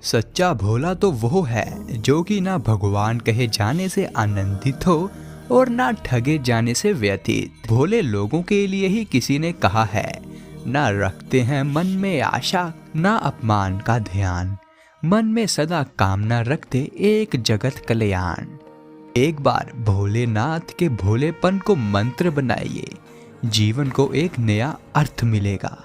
सच्चा भोला तो वो है जो कि ना भगवान कहे जाने से आनंदित हो और ना ठगे जाने से व्यथित। भोले लोगों के लिए ही किसी ने कहा है, ना रखते हैं मन में आशा ना अपमान का ध्यान, मन में सदा कामना रखते एक जगत कल्याण। एक बार भोलेनाथ के भोलेपन को मंत्र बनाइए, जीवन को एक नया अर्थ मिलेगा।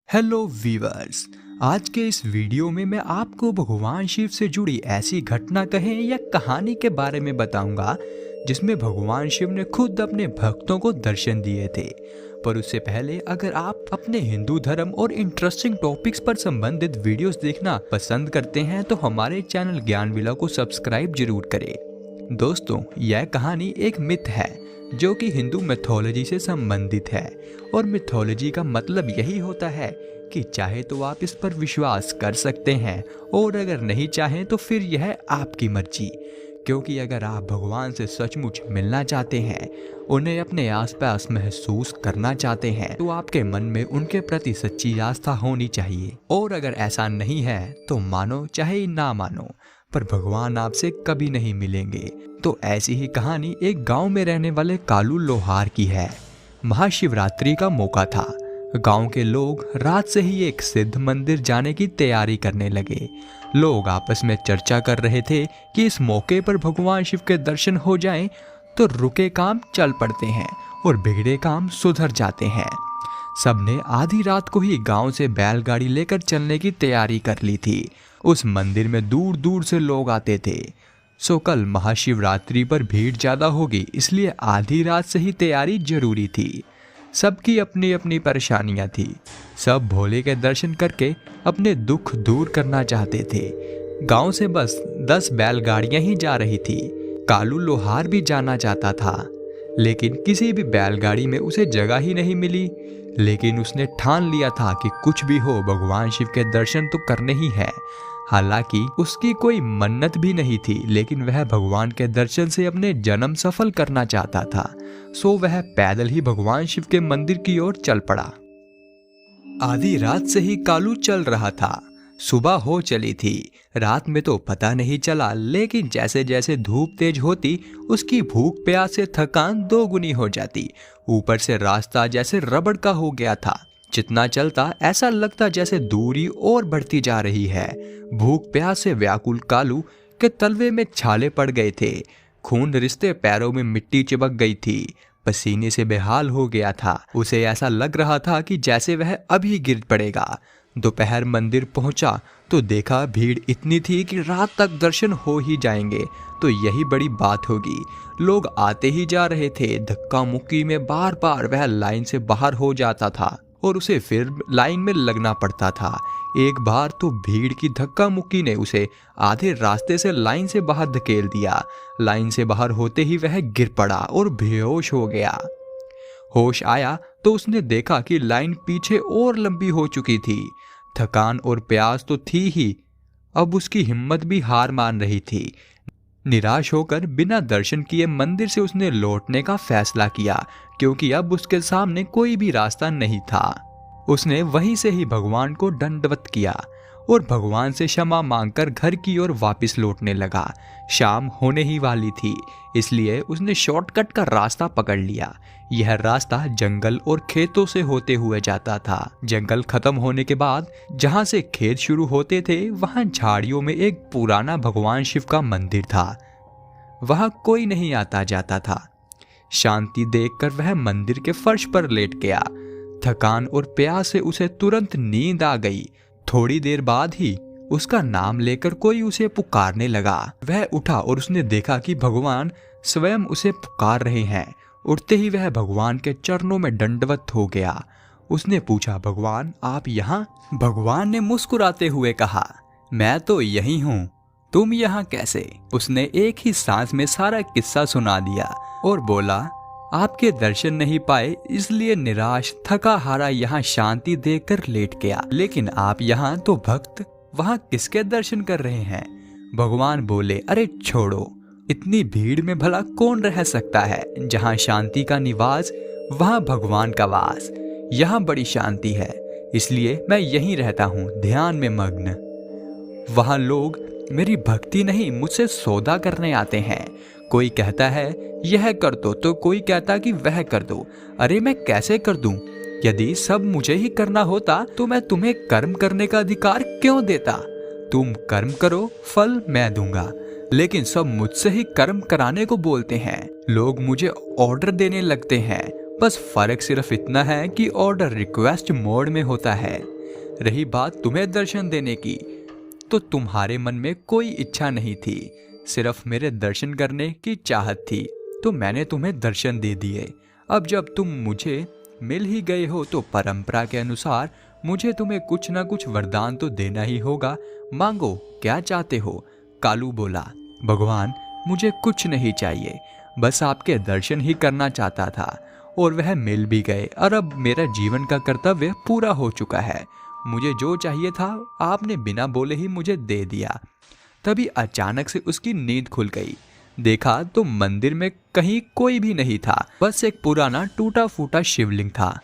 हेलो वीवर्स, आज के इस वीडियो में मैं आपको भगवान शिव से जुड़ी ऐसी घटना कहें या कहानी के बारे में बताऊंगा जिसमें भगवान शिव ने खुद अपने भक्तों को दर्शन दिए थे। पर उससे पहले अगर आप अपने हिंदू धर्म और इंटरेस्टिंग टॉपिक्स पर संबंधित वीडियोस देखना पसंद करते हैं तो हमारे चैनल ज्ञानविला को सब्सक्राइब जरूर करें। दोस्तों, यह कहानी एक मिथ है जो कि हिंदू मिथोलॉजी से संबंधित है और मिथोलॉजी का मतलब यही होता है कि चाहे तो आप इस पर विश्वास कर सकते हैं और अगर नहीं चाहें तो फिर यह आपकी मर्जी। क्योंकि अगर आप भगवान से सचमुच मिलना चाहते हैं, उन्हें अपने आसपास महसूस करना चाहते हैं, तो आपके मन में उनके प्रति सच्ची आस्था होनी चाहिए। और अगर ऐसा नहीं है तो मानो चाहे ना मानो, पर भगवान आपसे कभी नहीं मिलेंगे। तो ऐसी ही कहानी एक गांव में रहने वाले कालू लोहार की है। महाशिवरात्रि का मौका था। गांव के लोग रात से ही एक सिद्ध मंदिर जाने की तैयारी करने लगे। लोग आपस में चर्चा कर रहे थे कि इस मौके पर भगवान शिव के दर्शन हो जाएं तो रुके काम चल पड़ते हैं और बिगड़े काम सुधर जाते हैं। सबने आधी रात को ही गांव से बैलगाड़ी लेकर चलने की तैयारी कर ली थी। उस मंदिर में दूर दूर से लोग आते थे। सो कल महाशिवरात्रि पर भीड़ ज्यादा होगी, इसलिए आधी रात से ही तैयारी जरूरी थी। सबकी अपनी अपनी परेशानियां थी। सब भोले के दर्शन करके अपने दुख दूर करना चाहते थे। गांव से बस 10 बैलगाड़ियां ही जा रही थी। कालू लोहार भी जाना चाहता था, लेकिन किसी भी बैलगाड़ी में उसे जगह ही नहीं मिली। लेकिन उसने ठान लिया था कि कुछ भी हो भगवान शिव के दर्शन तो करने ही है। हालांकि उसकी कोई मन्नत भी नहीं थी, लेकिन वह भगवान के दर्शन से अपने जन्म सफल करना चाहता था। सो वह पैदल ही भगवान शिव के मंदिर की ओर चल पड़ा। आधी रात से ही कालू चल रहा था। सुबह हो चली थी। रात में तो पता नहीं चला, लेकिन जैसे जैसे धूप तेज होती उसकी भूख प्यास से थकान दोगुनी हो जाती। ऊपर से रास्ता जैसे रबड़ का हो गया था। जितना चलता ऐसा लगता जैसे दूरी और बढ़ती जा रही है। भूख प्यास से व्याकुल कालू के तलवे में छाले पड़ गए थे। खून रिश्ते पैरों में मिट्टी चिपक गई थी। पसीने से बेहाल हो गया था। उसे ऐसा लग रहा था कि जैसे वह अभी गिर पड़ेगा। दोपहर मंदिर पहुंचा तो देखा भीड़ इतनी थी कि रात तक दर्शन हो ही जाएंगे तो यही बड़ी बात होगी। लोग आते ही जा रहे थे। धक्का मुक्की में बार बार वह लाइन से बाहर हो जाता था और उसे फिर लाइन में लगना पड़ता था। एक बार तो भीड़ की धक्का मुक्की ने उसे आधे रास्ते से लाइन से बाहर धकेल दिया। लाइन से बाहर होते ही वह गिर पड़ा और बेहोश हो गया। होश आया तो उसने देखा कि लाइन पीछे और लंबी हो चुकी थी। थकान और प्यास तो थी ही, अब उसकी हिम्मत भी हार मान रही थी। निराश होकर बिना दर्शन किए मंदिर से उसने लौटने का फैसला किया, क्योंकि अब उसके सामने कोई भी रास्ता नहीं था। उसने वहीं से ही भगवान को दंडवत किया और भगवान से क्षमा मांगकर घर की ओर वापस लौटने लगा। शाम होने ही वाली थी, इसलिए उसने शॉर्टकट का रास्ता पकड़ लिया। यह रास्ता जंगल और खेतों से होते हुए जाता था। जंगल खत्म होने के बाद जहां से खेत शुरू होते थे, वहां झाड़ियों में एक पुराना भगवान शिव का मंदिर था। वहां कोई नहीं आता जाता था। शांति देखकर वह मंदिर के फर्श पर लेट गया। थकान और प्यास से उसे तुरंत नींद आ गई। थोड़ी देर बाद ही उसका नाम लेकर कोई उसे पुकारने लगा। वह उठा और उसने देखा कि भगवान स्वयं उसे पुकार रहे हैं। उठते ही वह भगवान के चरणों में दंडवत हो गया। उसने पूछा, भगवान आप यहाँ? भगवान ने मुस्कुराते हुए कहा, मैं तो यही हूँ, तुम यहाँ कैसे? उसने एक ही सांस में सारा किस्सा सुना दिया और बोला, आपके दर्शन नहीं पाए इसलिए निराश थका हारा यहाँ शांति देखकर लेट गया। लेकिन आप यहाँ तो भक्त, वहाँ किसके दर्शन कर रहे हैं? भगवान बोले, अरे छोड़ो, इतनी भीड़ में भला कौन रह सकता है? जहाँ शांति का निवास वहाँ भगवान का वास। यहाँ बड़ी शांति है, इसलिए मैं यहीं रहता हूँ, ध्यान में मग्न। वहाँ लोग मेरी भक्ति नहीं, मुझसे सौदा करने आते हैं। कोई कहता है यह कर दो, तो कोई कहता कि वह कर दो। अरे मैं कैसे कर दूं? यदि सब मुझे ही करना होता तो मैं तुम्हें कर्म करने का अधिकार क्यों देता? तुम कर्म करो, फल मैं दूंगा। लेकिन सब मुझसे ही कर्म कराने को बोलते हैं। लोग मुझे ऑर्डर देने लगते हैं। बस फर्क सिर्फ इतना है कि ऑर्डर रिक्वेस्ट मोड में होता है। रही बात तुम्हें दर्शन देने की, तो तुम्हारे मन में कोई इच्छा नहीं थी, सिर्फ मेरे दर्शन करने की चाहत थी, तो मैंने तुम्हें दर्शन दे दिए। अब जब तुम मुझे मिल ही गए हो तो परंपरा के अनुसार मुझे तुम्हें कुछ ना कुछ वरदान तो देना ही होगा। मांगो, क्या चाहते हो? कालू बोला, भगवान मुझे कुछ नहीं चाहिए, बस आपके दर्शन ही करना चाहता था और वह मिल भी गए, और अब मेरा जीवन का कर्तव्य पूरा हो चुका है। मुझे जो चाहिए था आपने बिना बोले ही मुझे दे दिया। तभी अचानक से उसकी नींद खुल गई। देखा तो मंदिर में कहीं कोई भी नहीं था, बस एक पुराना टूटा फूटा शिवलिंग था।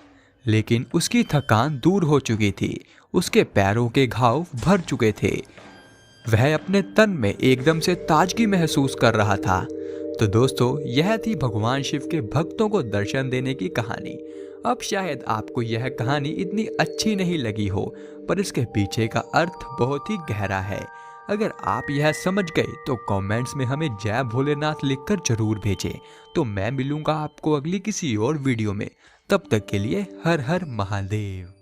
लेकिन उसकी थकान दूर हो चुकी थी, उसके पैरों के घाव भर चुके थे। वह अपने तन में एकदम से ताजगी महसूस कर रहा था। तो दोस्तों, यह थी भगवान शिव के भक्तों को दर्शन देने की कहानी। अब शायद आपको यह कहानी इतनी अच्छी नहीं लगी हो, पर इसके पीछे का अर्थ बहुत ही गहरा है। अगर आप यह समझ गए तो कमेंट्स में हमें जय भोलेनाथ लिखकर जरूर भेजें। तो मैं मिलूंगा आपको अगली किसी और वीडियो में। तब तक के लिए हर हर महादेव।